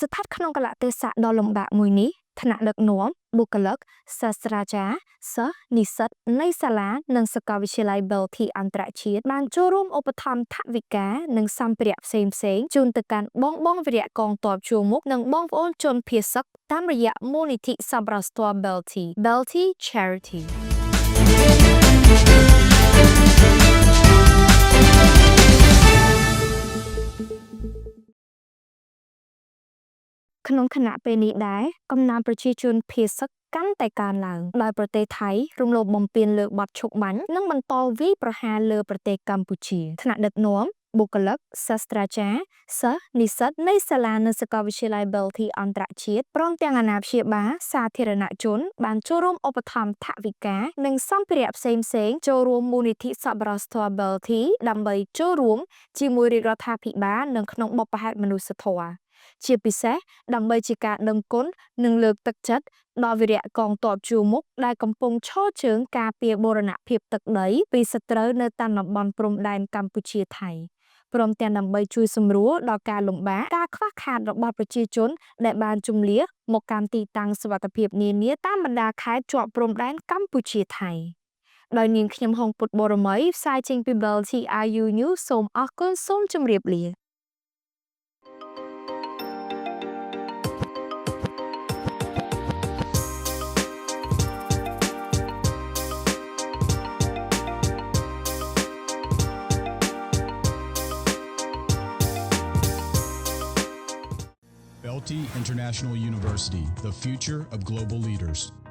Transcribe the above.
ស្ថិតក្នុងកលៈទេសៈដ៏លំបាកមួយនេះថ្នាក់ដឹកនាំបុគ្គលិកសាស្ត្រាចារ្យសិស្សនិស្សិតនៃសាលានិងសាកលវិទ្យាល័យ Belty អន្តរជាតិបានចូលរួមឧបត្ថម្ភថវិកានិងសម្ភារៈផ្សេងៗជូនទៅកាន់បងវីរៈកងទ័ពជួរមុខនិងបងប្អូនជនភៀសសឹកតាមរយៈមូលនិធិសប្បុរសធម៌ Belty Charity ក្នុងខណៈពេលនេះដែរកំណើនប្រជាជនភៀសសឹកកាន់តែកើនឡើងដោយប្រទេសថៃរំលោភបំពានលើបទឈប់បាញ់និងបន្តវាយប្រហារលើប្រទេសកម្ពុជាថ្នាក់ដឹកនាំបុគ្គលិកសាស្ត្រាចារ្យសិស្សនិស្សិតនៃសាលានិងសាកលវិទ្យាល័យ Belty អន្តរជាតិព្រមទាំងអាណាព្យាបាលសាធារណជនបានចូលរួមឧបត្ថម្ភថវិកានិងសម្ភារៈផ្សេងៗចូលរួមមូលនិធិសប្បុរសធម៌ Belty ដើម្បីចូលរួមជាមួយរាជរដ្ឋាភិបាលនិងក្នុងបុព្វហេតុមនុស្សធម៌ជាពិសេសដើម្បីជាការដឹងគុណនិងលើកទឹកចិត្តដល់វីរៈកងទ័ពជួរមុខដែលកំពុងឈរជើងការពារបូរណភាពទឹកដីពីសត្រូវនៅតាមតំបន់ព្រំដែនកម្ពុជាថៃព្រមទាំងដើម្បីជួយសម្រួលដល់ការលំបាកការខ្វះខាតរបស់ប្រជាជនដែលបានជម្លៀសមកកាន់ទីតាំងសុវត្ថិភាពនានាតាមបណ្ដាខេត្តជាប់ព្រំដែនកម្ពុជាថៃដោយនាងខ្ញុំហុងពុតបូរមីផ្សាយចេញពី Belty IU News សូមអរគុណសូមជម្រាបលា Belty International University, the future of global leaders.